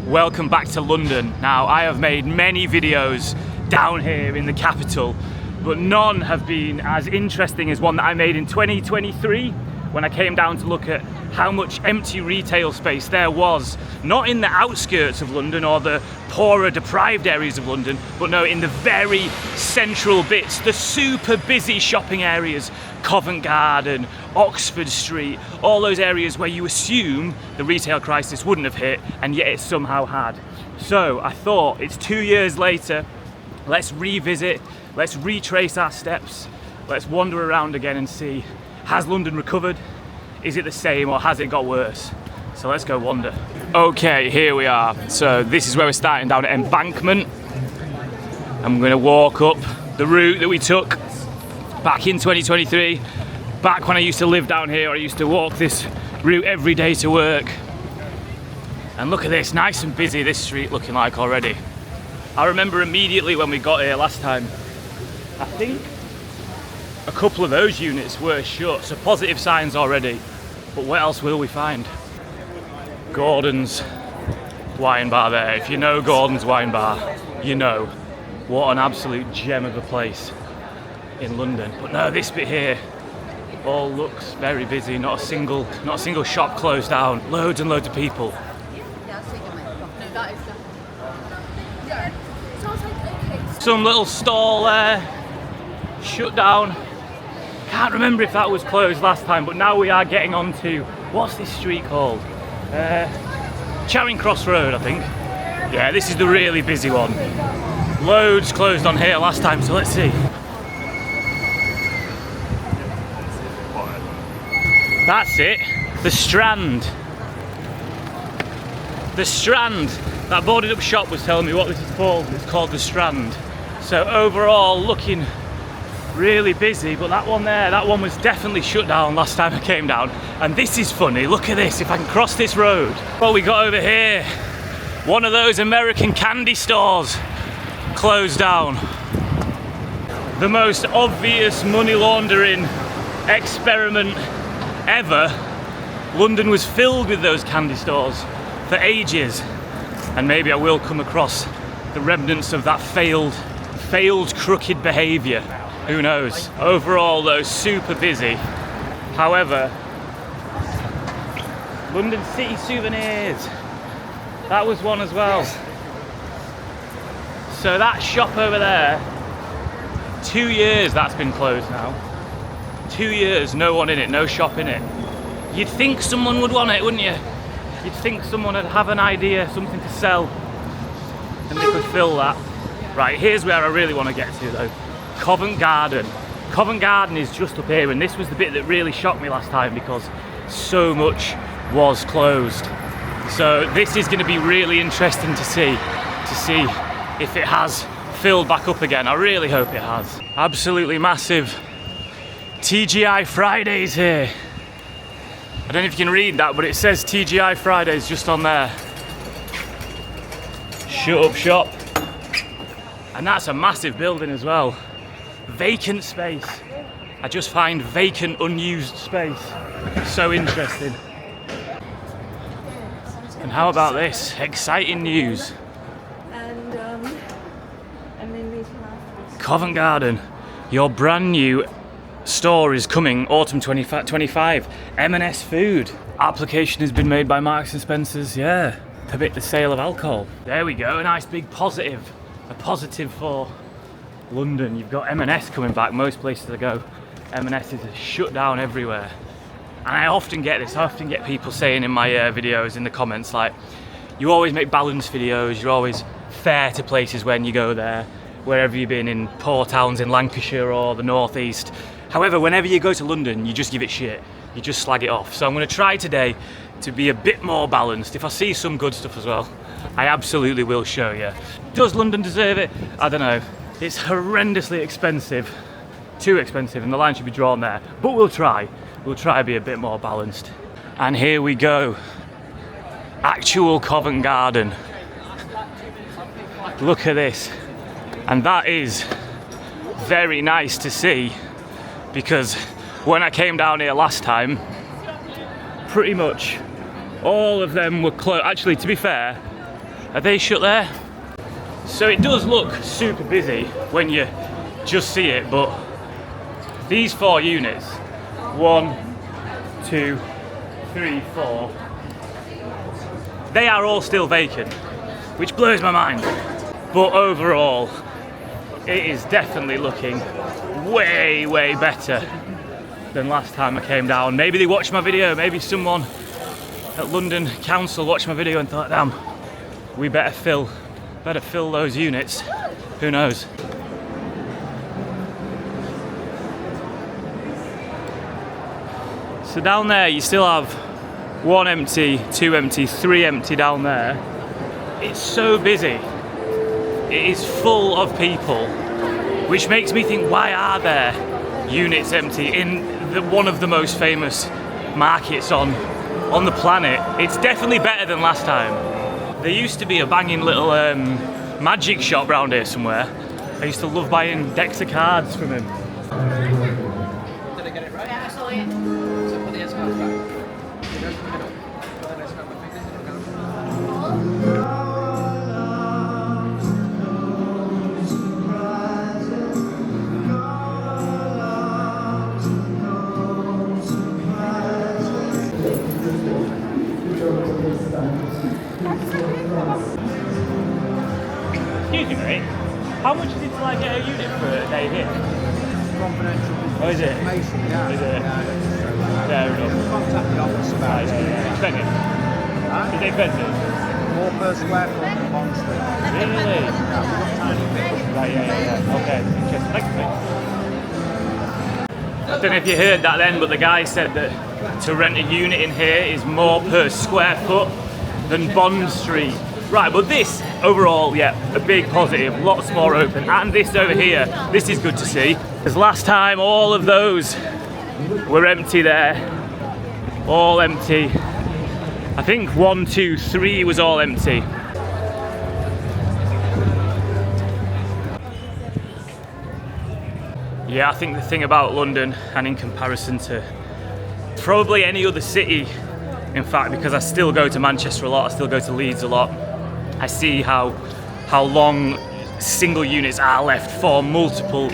welcome back to London. Now, I have made many videos down here in the capital, but none have been as interesting as one that I made in 2023 when I came down to look at how much empty retail space there was, not in the outskirts of London or the poorer, deprived areas of London, but no, in the very central bits, the super busy shopping areas, Covent Garden, Oxford Street, all those areas where you assume the retail crisis wouldn't have hit, and yet it somehow had. So I thought, it's 2 years later, let's revisit, let's retrace our steps, let's wander around again and see, has London recovered? Is it the same or has it got worse? So let's go wander. Okay, here we are. So this is where we're starting, down at Embankment. I'm gonna walk up the route that we took back in 2023. Back when I used to live down here, I used to walk this route every day to work. And look at this, nice and busy this street looking like already. I remember immediately when we got here last time, I think a couple of those units were shut, so positive signs already. But what else will we find? Gordon's wine bar there. If you know Gordon's wine bar, you know what an absolute gem of a place in London. But no, this bit here all looks very busy. Not a single shop closed down. Loads and loads of people. Some little stall there, shut down. Can't remember if that was closed last time, but now we are getting on to, what's this street called? Charing Cross Road, I think. Yeah, this is the really busy one. Loads closed on here last time, so let's see. That's it, the Strand. The Strand. That boarded up shop was telling me what this is called. It's called the Strand. So overall, looking really busy, but that one there, that one was definitely shut down last time I came down. And this is funny, look at this, if I can cross this road. What we got over here, one of those American candy stores closed down. The most obvious money laundering experiment ever. London was filled with those candy stores for ages, and maybe I will come across the remnants of that failed crooked behaviour. Who knows? Overall though, super busy. However, London City Souvenirs, that was one as well. So that shop over there, 2 years that's been closed now. 2 years, no one in it, no shop in it. You'd think someone would want it, wouldn't you? You'd think someone would have an idea, something to sell, and they could fill that. Right, here's where I really want to get to though. Covent Garden. Covent Garden is just up here, and this was the bit that really shocked me last time because so much was closed. So this is going to be really interesting to see if it has filled back up again. I really hope it has. Absolutely massive TGI Fridays here. I don't know if you can read that, but it says TGI Fridays just on there. Shut up shop. And that's a massive building as well. Vacant space. I just find vacant, unused space so interesting. And how about this? Exciting news. Covent Garden, your brand new store is coming autumn 25. M&S Food. Application has been made by Marks and Spencer's, yeah. Permit the sale of alcohol. There we go, a nice big positive. A positive for London. You've got M&S coming back. Most places I go, M&S is shut down everywhere. And I often get this, I often get people saying in my videos, in the comments, like, you always make balanced videos, you're always fair to places when you go there, wherever you've been, in poor towns in Lancashire or the northeast. However, whenever you go to London, you just give it shit. You just slag it off. So I'm going to try today to be a bit more balanced. If I see some good stuff as well, I absolutely will show you. Does London deserve it? I don't know. It's horrendously expensive. Too expensive, and the line should be drawn there. But we'll try. We'll try to be a bit more balanced. And here we go. Actual Covent Garden. Look at this. And that is very nice to see, because when I came down here last time, pretty much all of them were closed. Actually, to be fair, Are they shut there? So it does look super busy when you just see it, but these 4 units, 1, 2, 3, 4, they are all still vacant, which blows my mind. But overall, it is definitely looking way, way better than last time I came down. Maybe they watched my video, maybe someone at London Council watched my video and thought, damn, we better fill those units. Who knows? So down there you still have 1 empty, 2 empty, 3 empty down there. It's so busy. It is full of people, which makes me think, why are there units empty in one of the most famous markets on the planet? It's definitely better than last time. There used to be a banging little magic shop round here somewhere. I used to love buying decks of cards from him. Did I get it right? Yeah, I saw it. So put the S cards back. Excuse me, mate. How much is it to like get a unit for a day here? Confidential. Oh, is it? Information, yeah. Is it? Fair enough. Contact the office about it. Expensive? Is it expensive? More per square foot than Bond Street. Really? Yeah, we've got tiny bits. Right, yeah. Okay, interesting. Thanks, mate. I don't know if you heard that then, but the guy said that to rent a unit in here is more per square foot than Bond Street. Right, but this, overall, yeah, a big positive, lots more open. And this over here, this is good to see. Because last time, all of those were empty there. All empty. I think 1, 2, 3 was all empty. Yeah, I think the thing about London, and in comparison to probably any other city, in fact, because I still go to Manchester a lot, I still go to Leeds a lot, I see how long single units are left for multiple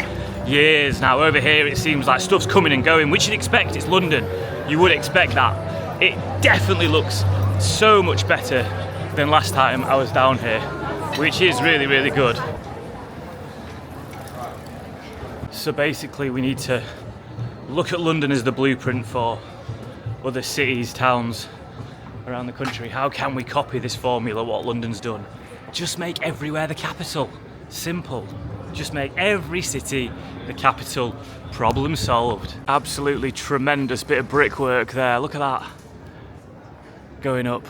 years now. Over here it seems like stuff's coming and going, which you'd expect, it's London. You would expect that. It definitely looks so much better than last time I was down here, which is really, really good. So basically we need to look at London as the blueprint for other cities, towns around the country. How can we copy this formula, what London's done? Just make everywhere the capital. Simple. Just make every city the capital. Problem solved. Absolutely tremendous bit of brickwork there. Look at that. Going up.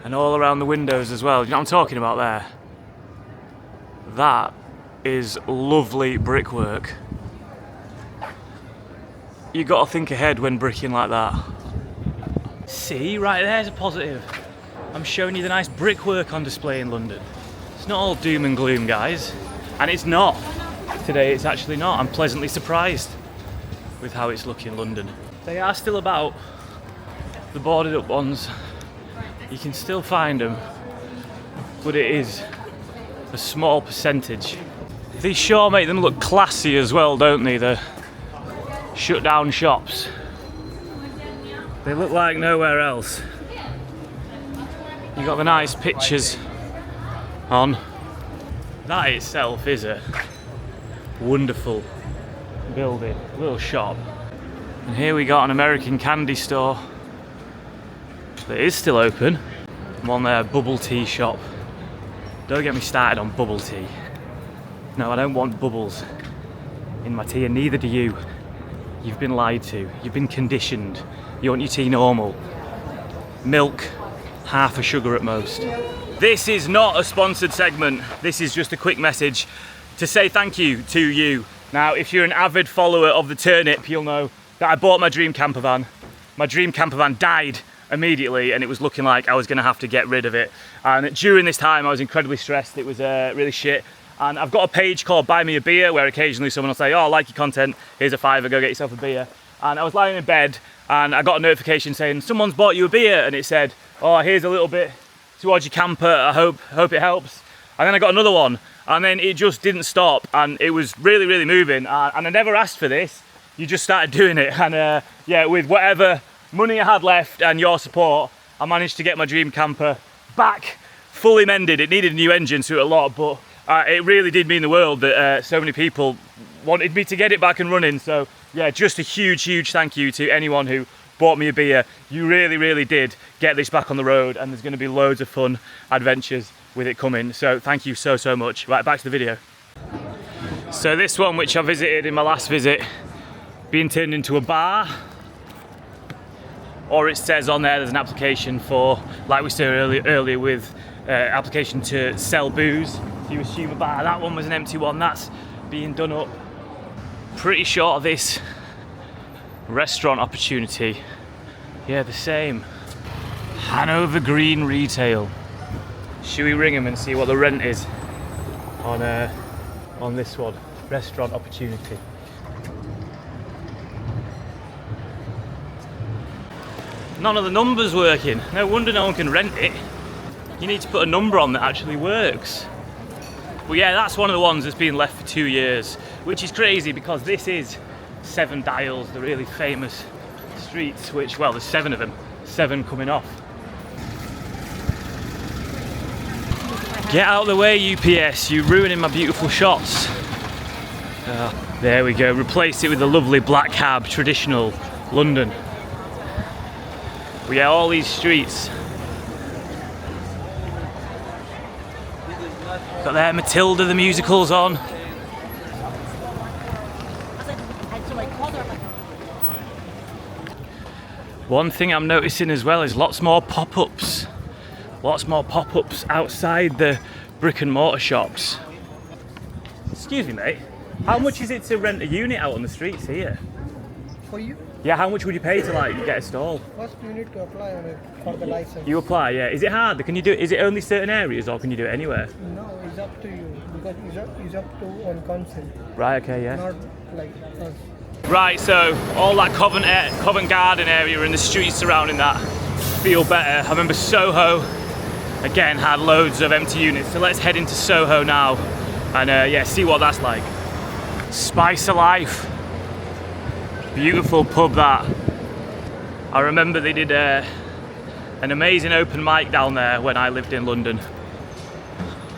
And all around the windows as well. You know what I'm talking about there? That is lovely brickwork. You got to think ahead when bricking like that. See, right there's a positive. I'm showing you the nice brickwork on display in London. It's not all doom and gloom, guys. And it's not. Today it's actually not. I'm pleasantly surprised with how it's looking in London. They are still about, the boarded up ones. You can still find them, but it is a small percentage. These sure make them look classy as well, don't they? The shut down shops. They look like nowhere else. You got the nice pictures on. That itself is a wonderful building, little shop. And here we got an American candy store that is still open. One there, bubble tea shop. Don't get me started on bubble tea. No, I don't want bubbles in my tea, and neither do you. You've been lied to. You've been conditioned. You want your tea normal. Milk, half a sugar at most. This is not a sponsored segment. This is just a quick message to say thank you to you. Now, if you're an avid follower of The Turnip, you'll know that I bought my dream camper van. My dream camper van died immediately, and it was looking like I was gonna have to get rid of it. And during this time, I was incredibly stressed. It was really shit. And I've got a page called Buy Me a Beer, where occasionally someone will say, oh, I like your content, here's a £5, go get yourself a beer. And I was lying in bed and I got a notification saying, someone's bought you a beer, and it said, oh, here's a little bit towards your camper, I hope it helps. And then I got another one, and then it just didn't stop, and it was really, really moving. And I never asked for this, you just started doing it. And yeah, with whatever money I had left and your support, I managed to get my dream camper back fully mended. It needed a new engine, so a lot, but it really did mean the world that so many people wanted me to get it back and running. So yeah, just a huge thank you to anyone who bought me a beer. You really, really did get this back on the road, and there's going to be loads of fun adventures with it coming. So thank you so much. Right, back to the video. So this one, which I visited in my last visit, being turned into a bar, or it says on there's an application for, like we said earlier with application to sell booze. You assume a bar. That one was an empty one. That's being done up. Pretty sure of this restaurant opportunity. Yeah, the same. Hanover Green Retail. Should we ring them and see what the rent is on this one? Restaurant opportunity. None of the numbers working. No wonder no one can rent it. You need to put a number on that actually works. But yeah, that's one of the ones that's been left for 2 years, which is crazy because this is 7 Dials, the really famous streets, which, well, there's 7 of them, 7 coming off. Get out of the way, UPS, you're ruining my beautiful shots. There we go, replace it with the lovely black cab, traditional London. We have all these streets. Got there Matilda the musical's on. One thing I'm noticing as well is lots more pop-ups. Lots more pop-ups outside the brick and mortar shops. Excuse me, mate. How much is it to rent a unit out on the streets here? For you? Yeah, how much would you pay to like get a stall? First you need to apply on it for the license. You apply, yeah. Is it hard? Can you do it? Is it only certain areas or can you do it anywhere? No, it's up to you because it's up to on council. Right, okay, yeah. Not like us. Right, so all that Covent Garden area and the streets surrounding that feel better. I remember Soho, again, had loads of empty units. So let's head into Soho now and yeah, see what that's like. Spice of Life. Beautiful pub that. I remember they did an amazing open mic down there when I lived in London.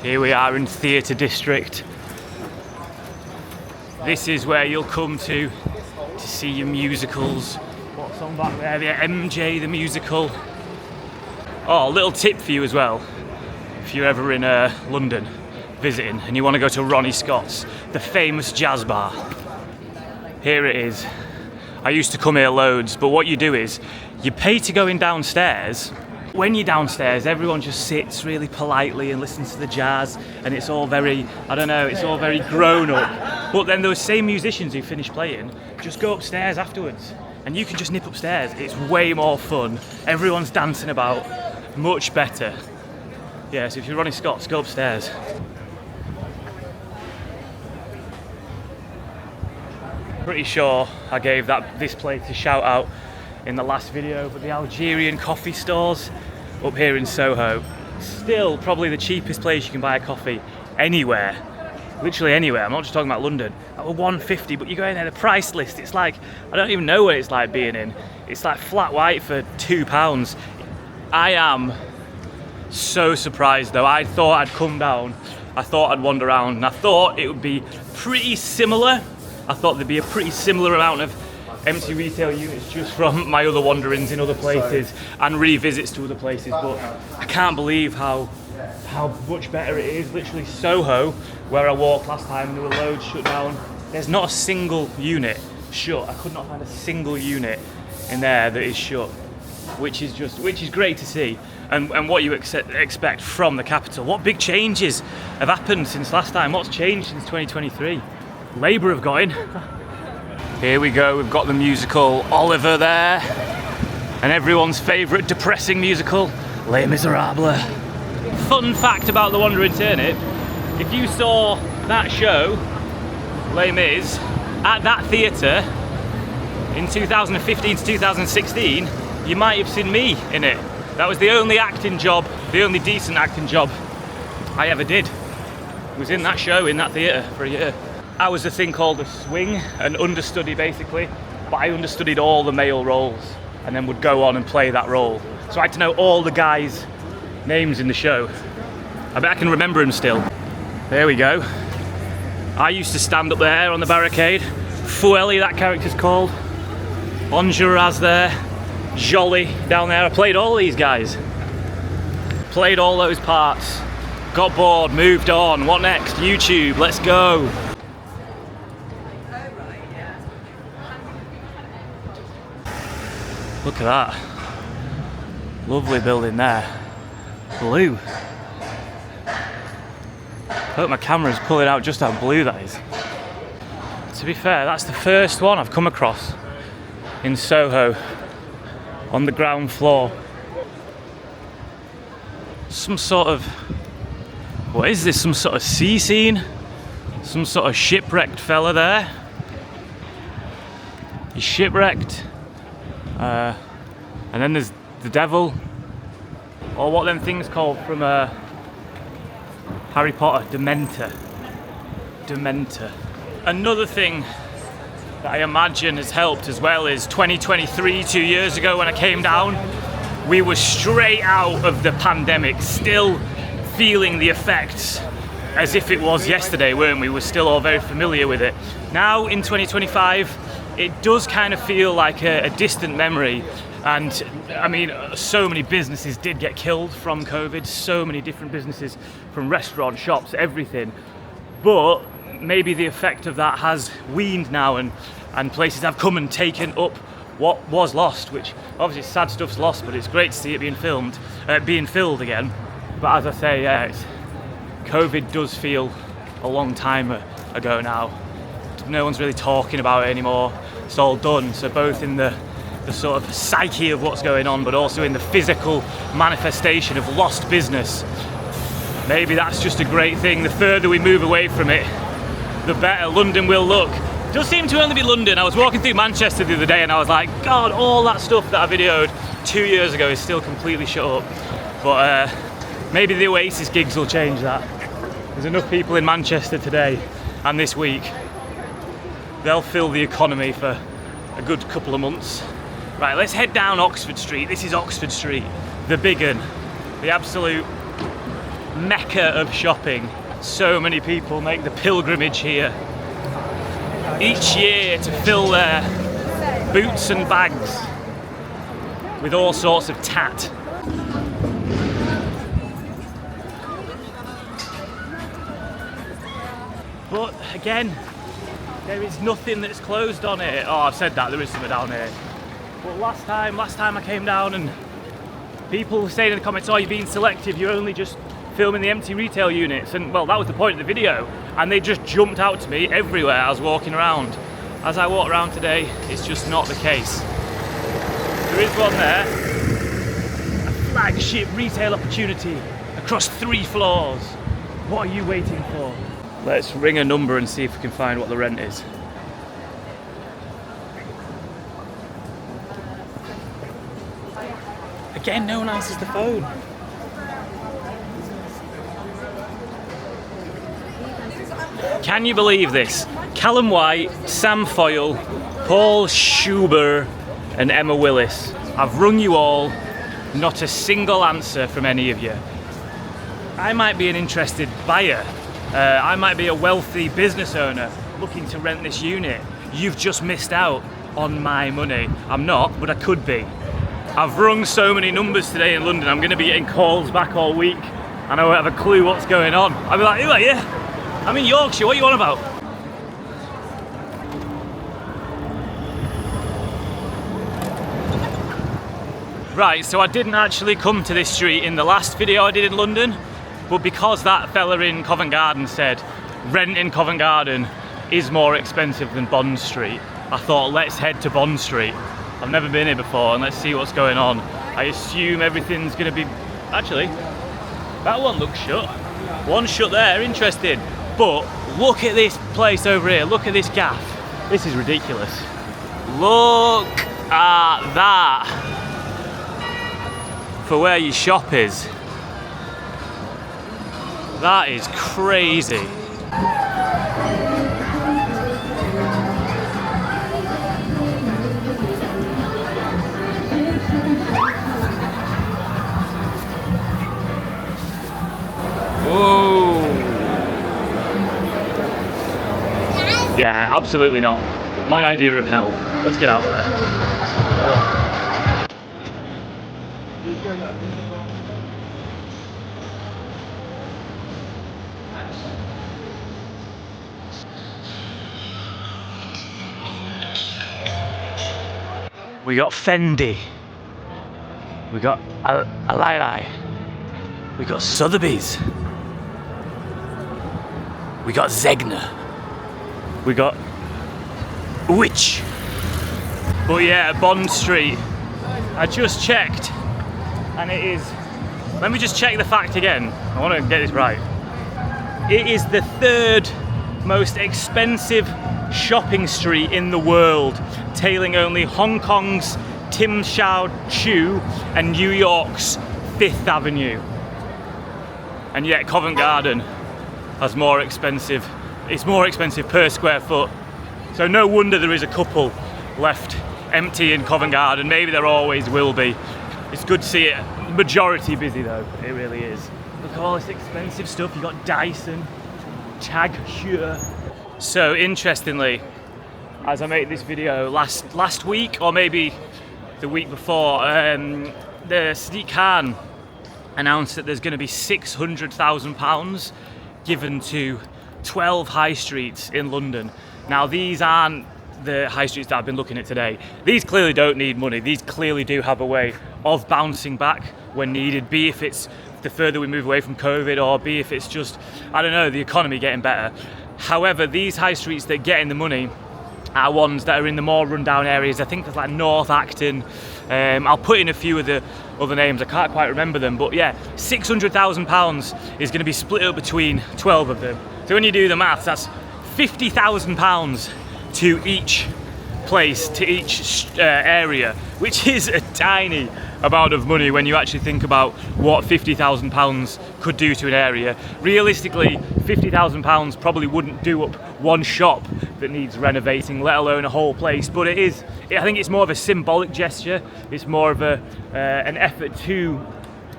Here we are in Theatre District. This is where you'll come to see your musicals. What's on back there? The MJ the musical. Oh, a little tip for you as well. If you're ever in London visiting and you want to go to Ronnie Scott's, the famous jazz bar. Here it is. I used to come here loads, but what you do is you pay to go in downstairs. When you're downstairs, everyone just sits really politely and listens to the jazz, and it's all very, I don't know, it's all very grown up. But then those same musicians who finish playing just go upstairs afterwards, and you can just nip upstairs. It's way more fun. Everyone's dancing about, much better. Yeah, so if you're Ronnie Scott's, go upstairs. Pretty sure I gave this place a shout out in the last video, but the Algerian coffee stores up here in Soho, still probably the cheapest place you can buy a coffee anywhere, literally anywhere. I'm not just talking about London. At $1.50, but you go in there, the price list, it's like, I don't even know what it's like being in. It's like flat white for £2. I am so surprised though. I thought I'd come down, I thought I'd wander around, and I thought it would be pretty similar. I thought there'd be a pretty similar amount of empty retail units just from my other wanderings in other places and revisits to other places, but I can't believe how much better it is. Literally Soho, where I walked last time and there were loads shut down, there's not a single unit shut. I could not find a single unit in there that is shut, which is great to see, and what you expect from the capital. What big changes have happened since last time? What's changed since 2023? Labour have got in. Here we go, we've got the musical Oliver there, and everyone's favourite depressing musical, Les Miserables. Fun fact about the Wandering Turnip, if you saw that show, Les Mis, at that theatre in 2015 to 2016, you might have seen me in it. That was the only acting job, the only decent acting job I ever did. Was in that show, in that theatre for a year. I was a thing called a swing, an understudy basically, but I understudied all the male roles and then would go on and play that role. So I had to know all the guys' names in the show. I bet I can remember them still. There we go. I used to stand up there on the barricade. Fouelly, that character's called. Enjolras there. Jolly down there. I played all these guys. Played all those parts. Got bored, moved on. What next? YouTube, let's go. Look at that. Lovely building there. Blue. Hope my camera's pulling out just how blue that is. To be fair, that's the first one I've come across in Soho on the ground floor. Some sort of, what is this? Some sort of sea scene? Some sort of shipwrecked fella there. He's shipwrecked. And then there's the devil. Or what them things called from Harry Potter, Dementor. Dementor. Another thing that I imagine has helped as well is 2023, 2 years ago when I came down, we were straight out of the pandemic, still feeling the effects as if it was yesterday, weren't we? We're still all very familiar with it. Now in 2025, it does kind of feel like a distant memory. And I mean, so many businesses did get killed from COVID, so many different businesses, from restaurants, shops, everything. But maybe the effect of that has weaned now, and places have come and taken up what was lost, which obviously sad stuff's lost, but it's great to see it being filled again. But as I say, yeah, COVID does feel a long time ago now. No one's really talking about it anymore. It's all done. So both in the sort of psyche of what's going on, but also in the physical manifestation of lost business. Maybe that's just a great thing. The further we move away from it, the better London will look. It does seem to only be London. I was walking through Manchester the other day and I was like, God, all that stuff that I videoed 2 years ago is still completely shut up. But maybe the Oasis gigs will change that. There's enough people in Manchester today and this week. They'll fill the economy for a good couple of months. Right, let's head down Oxford Street. This is Oxford Street, the big un, the absolute mecca of shopping. So many people make the pilgrimage here each year to fill their boots and bags with all sorts of tat. But again, there is nothing that's closed on it. Oh, I've said that, there is something down here. But last time I came down and people were saying in the comments, oh, you're being selective, you're only just filming the empty retail units. And well, that was the point of the video. And they just jumped out to me everywhere I was walking around. As I walk around today, it's just not the case. There is one there, a flagship retail opportunity across 3 floors. What are you waiting for? Let's ring a number and see if we can find what the rent is. Again, no one answers the phone. Can you believe this? Callum White, Sam Foyle, Paul Schuber and Emma Willis. I've rung you all, not a single answer from any of you. I might be an interested buyer. I might be a wealthy business owner looking to rent this unit. You've just missed out on my money. I'm not, but I could be. I've rung so many numbers today in London, I'm going to be getting calls back all week and I won't have a clue what's going on. I'll be like, who are you? I'm in Yorkshire, what are you on about? Right, so I didn't actually come to this street in the last video I did in London, but because that fella in Covent Garden said rent in Covent Garden is more expensive than Bond Street, I thought let's head to Bond Street. I've never been here before and let's see what's going on. I assume everything's going to be... Actually, that one looks shut. One shut there, interesting. But look at this place over here, look at this gaff. This is ridiculous. Look at that. for where your shop is. That is crazy. Whoa. Yeah, absolutely not. My idea of hell. Let's get out there. We got Fendi. We got Alili. We got Sotheby's. We got Zegna. We got Witch. But yeah, Bond Street. I just checked, and it is. Let me just check the fact again. I want to get this right. It is the third most expensive shopping street in the world, tailing only Hong Kong's Tim Shao Chu and New York's Fifth Avenue. And yet Covent Garden has more expensive, it's more expensive per square foot. So no wonder there is a couple left empty in Covent Garden. Maybe there always will be. It's good to see it majority busy though, it really is. Look at all this expensive stuff. You got Dyson, Tag Heuer. So interestingly, as I made this video last week, or maybe the week before, the Sadiq Khan announced that there's going to be £600,000 given to 12 high streets in London. Now these aren't the high streets that I've been looking at today. These clearly don't need money. These clearly do have a way of bouncing back when needed, be if it's the further we move away from COVID, or be if it's just, I don't know, the economy getting better. However, these high streets that get in the money are ones that are in the more rundown areas. I think there's like North Acton. I'll put in a few of the other names, I can't quite remember them, but yeah, £600,000 is going to be split up between 12 of them. So when you do the maths, that's £50,000 to each place, to each area, which is a tiny amount of money when you actually think about what £50,000 could do to an area. Realistically, £50,000 probably wouldn't do up one shop that needs renovating, let alone a whole place. But it is, I think it's more of a symbolic gesture. It's more of an effort to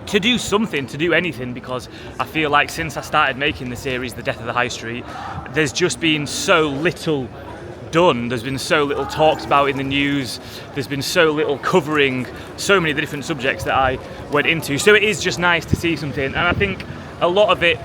do something, to do anything, because I feel like since I started making the series, The Death of the High Street, there's just been so little done. There's been so little talked about in the news. There's been so little covering so many of the different subjects that I went into. So it is just nice to see something, and I think a lot of it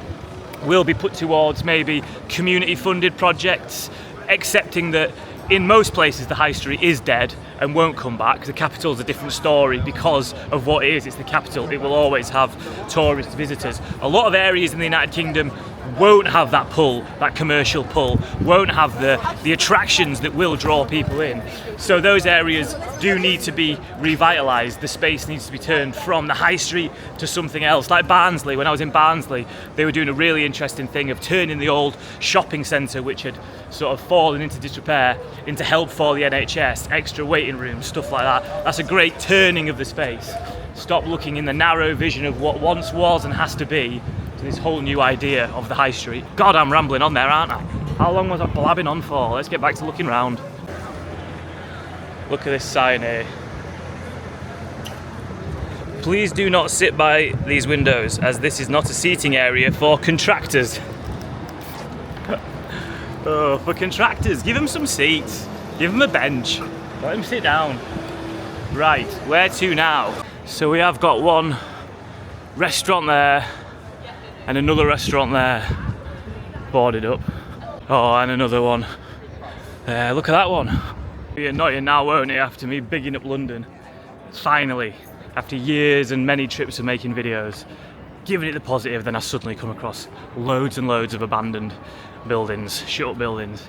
will be put towards maybe community funded projects, accepting that in most places the high street is dead and won't come back. The capital's a different story because of what it is. It's the capital. It will always have tourist visitors. A lot of areas in the United Kingdom won't have that pull, that commercial pull, won't have the attractions that will draw people in. So those areas do need to be revitalised. The space needs to be turned from the high street to something else. Like Barnsley, when I was in Barnsley, they were doing a really interesting thing of turning the old shopping centre, which had sort of fallen into disrepair, into help for the NHS, extra waiting rooms, stuff like that. That's a great turning of the space. Stop looking in the narrow vision of what once was and has to be, this whole new idea of the high street. God, I'm rambling on there, aren't I? How long was I blabbing on for? Let's get back to looking round. Look at this sign here. Please do not sit by these windows, as this is not a seating area for contractors. Oh, for contractors, give them some seats. Give them a bench. Let them sit down. Right, where to now? So we have got one restaurant there, and another restaurant there, boarded up. Oh, and another one. Look at that one. Be annoying now, won't it, after me bigging up London. Finally, after years and many trips of making videos, giving it the positive, then I suddenly come across loads and loads of abandoned buildings, shut up buildings.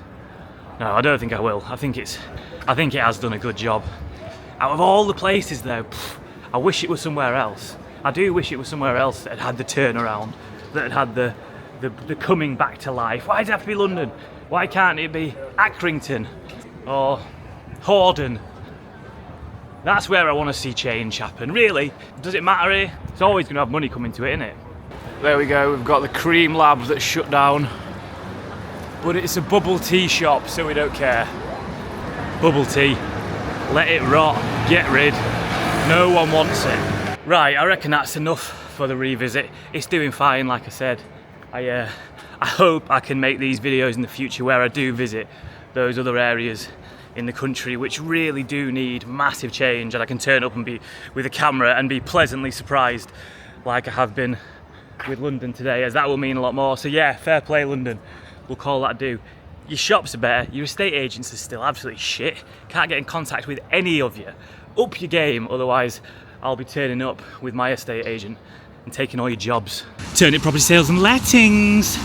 No, I don't think I will. I think it has done a good job. Out of all the places though, I wish it was somewhere else. I do wish it was somewhere else that had the turnaround, that had the coming back to life. Why does it have to be London? Why can't it be Accrington or Hordon That's where I want to see change happen. Really, does it matter here? It's always going to have money coming to it, isn't it? There we go, we've got the cream lab that's shut down. But it's a bubble tea shop, so we don't care. Bubble tea, let it rot, get rid. No one wants it. Right, I reckon that's enough for the revisit. It's doing fine, like I said. I hope I can make these videos in the future where I do visit those other areas in the country which really do need massive change, and I can turn up and be with a camera and be pleasantly surprised like I have been with London today, as that will mean a lot more. So yeah, fair play London, we'll call that due. Your shops are better, your estate agents are still absolutely shit, can't get in contact with any of you. Up your game, otherwise I'll be turning up with my estate agent and taking all your jobs. Turn It Property Sales and Lettings.